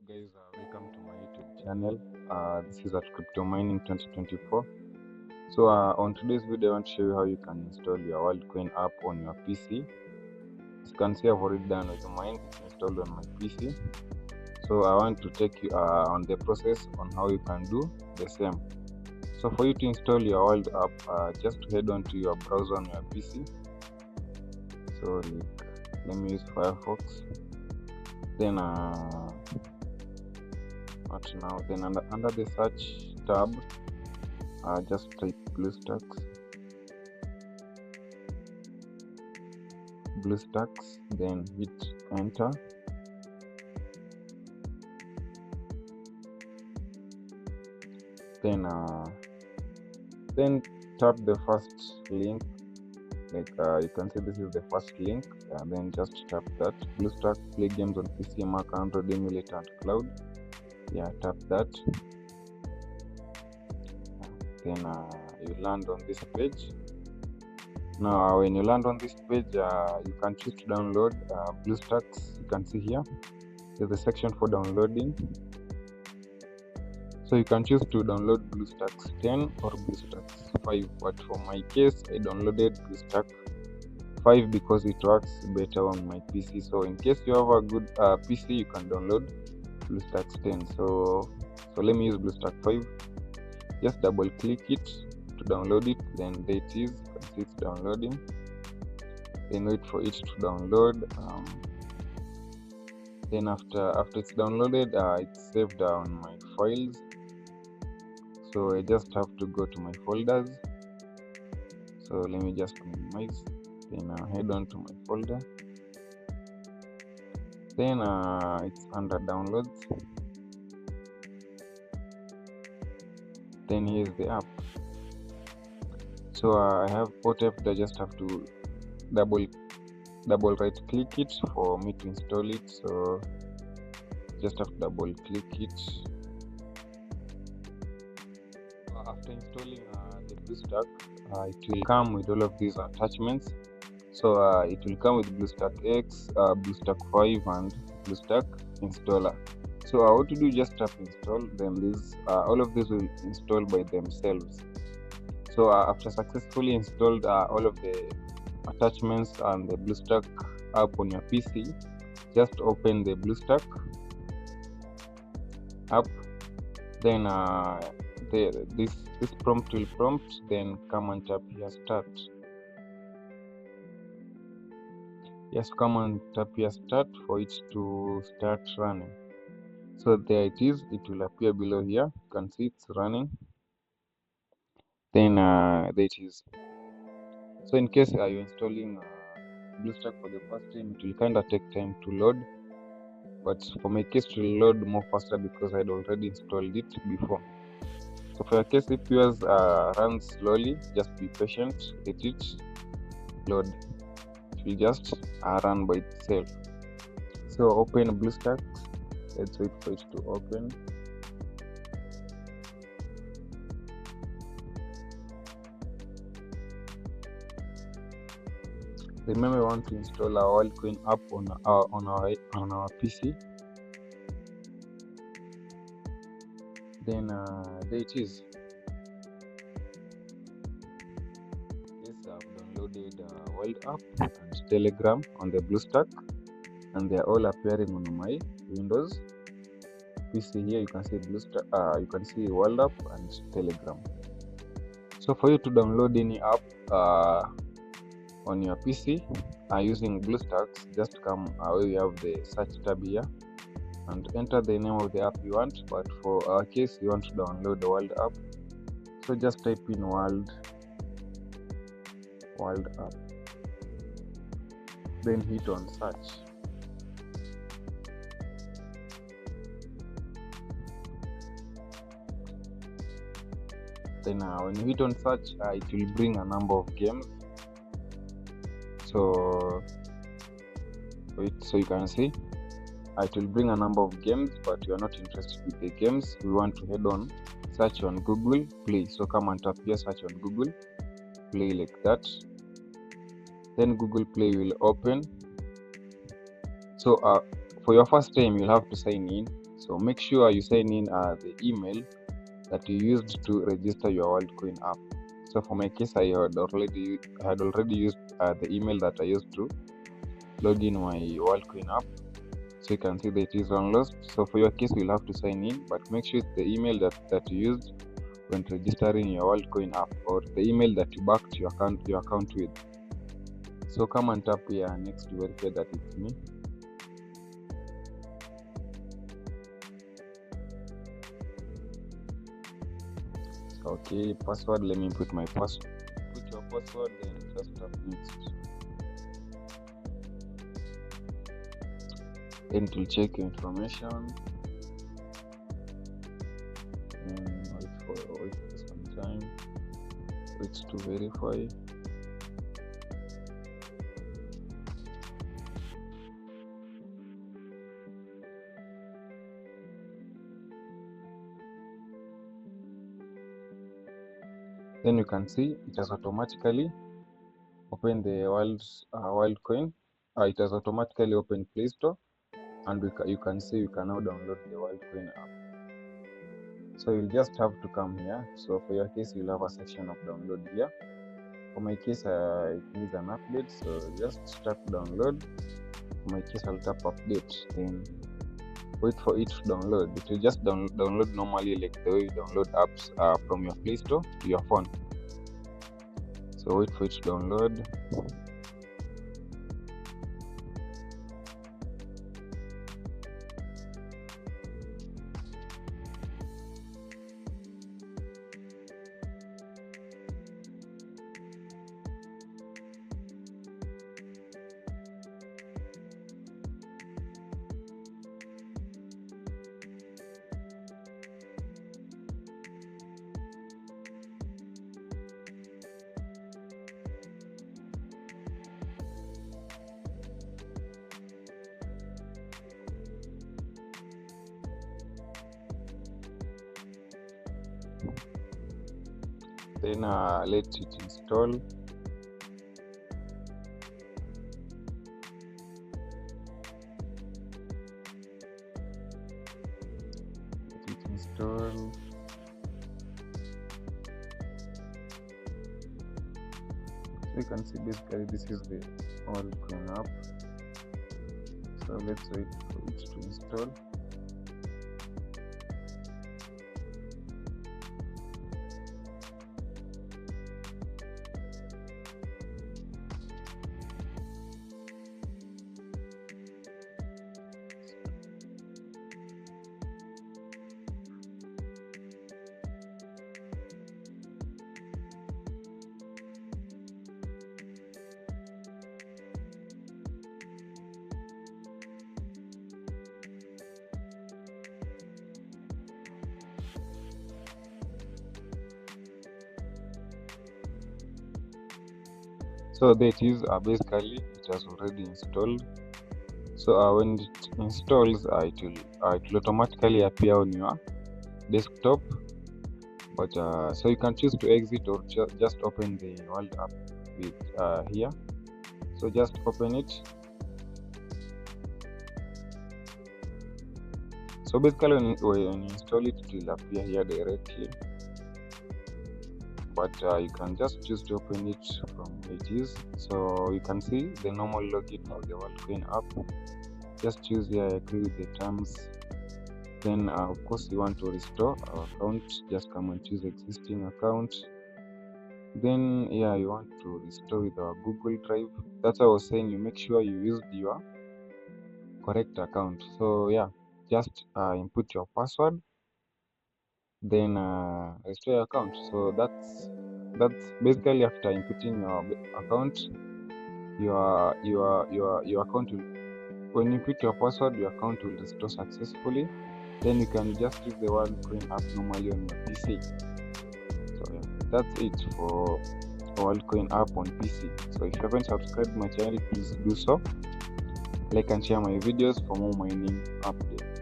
Guys, welcome to my YouTube channel. This is at Crypto Mining 2024. So on today's video, I want to show you how you can install your Worldcoin app on your PC. As you can see, I've already done with mine. It's installed on my PC. So I want to take you on the process on how you can do the same. So for you to install your World app, just head on to your browser on your PC. So let me use Firefox. Then then under the search tab, just type BlueStacks, then hit enter. Then tap the first link, you can see this is the first link, and then just tap that. BlueStacks, play games on PC, Mac, Android, emulator and cloud. Tap that. Then you land on this page. Now when you land on this page, you can choose to download BlueStacks. You can see here there's a section for downloading, so you can choose to download BlueStacks 10 or BlueStacks 5, but for my case I downloaded BlueStacks 5 because it works better on my PC. So in case you have a good PC, you can download BlueStacks 10. So let me use BlueStacks 5. Just double click it to download it. Then there it is. You can see it's downloading. Then wait for it to download. Then after it's downloaded, it's saved on my files. So I just have to go to my folders. So let me just minimize. Then head on to my folder. Then it's under downloads. Then here's the app. So I have OTF. I just have to double right click it for me to install it. So just have to double click it. After installing the BlueStacks, it will come with all of these attachments. So it will come with BlueStacks X, BlueStacks 5 and BlueStacks installer. So what to do, just tap install, then all of these will install by themselves. So after successfully installed all of the attachments and the BlueStacks app on your PC, just open the BlueStacks app. Then this prompt will prompt, then come and tap here start. Yes, come and tap here start for it to start running. So there it is. It will appear below here. You can see it's running. Then there it is. So in case you're installing BlueStacks for the first time, it will kind of take time to load. But for my case, it will load more faster because I'd already installed it before. So for your case, if yours runs slowly, just be patient. Let it load. It will just run by itself. So open BlueStacks. Let's wait for it to open. Remember, we want to install our Worldcoin app on our PC. Then there it is. Yes, I've downloaded World app and Telegram on the BlueStacks, and they are all appearing on my Windows PC. Here you can see BlueStacks, you can see World app and Telegram. So for you to download any app on your PC using BlueStacks, just come where you have the search tab here and enter the name of the app you want. But for our case, you want to download the World app, so just type in World app, then hit on search. Then when you hit on search, it will bring a number of games. So you can see it will bring a number of games, but we are not interested with the games. We want to head on search on Google Play. So come and tap here, search on Google Play like that. Then Google Play will open. So for your first time, you'll have to sign in. So make sure you sign in the email that you used to register your WorldCoin app. So for my case, I had already used the email that I used to log in my WorldCoin app. So you can see that it is unlocked. So for your case, you'll have to sign in, but make sure it's the email that you used when registering your WorldCoin app, or the email that you backed your account with. So come and tap here next to verify that it's me. Okay, password. Let me put my password. Put your password, then just tap next. Then it will check your information. Wait for some time. Wait to verify. Then you can see it has automatically opened the WorldCoin. It has automatically opened Play Store, and you can see you can now download the WorldCoin app. So you'll just have to come here. So for your case, you'll have a section of download here. For my case, it needs an update, so just tap download. For my case, I'll tap update, then wait for it to download. It will just download normally, like the way you download apps from your Play Store to your phone. So wait for it to download. Then let it install. Let it install. So you can see basically this is the WorldCoin app. So let's wait for it to install. So that is basically it has already installed. So when it installs, it will automatically appear on your desktop. But so you can choose to exit or just open the World app with here. So just open it. So basically when you install it, it will appear here directly. But you can just choose to open it from where it is. So you can see the normal login of the WorldCoin app. Just choose here, I agree with the terms. Then of course you want to restore our account, just come and choose existing account. Then yeah, you want to restore with our Google Drive. That's what I was saying, you make sure you used your correct account. So yeah, just input your password, then restore your account. So that's basically after inputting your account, your account will, when you put your password, your account will restore successfully. Then you can just use the WorldCoin app normally on your PC. So yeah, that's it for WorldCoin app on PC. So if you haven't subscribed to my channel, please do so. Like and share my videos for more mining updates.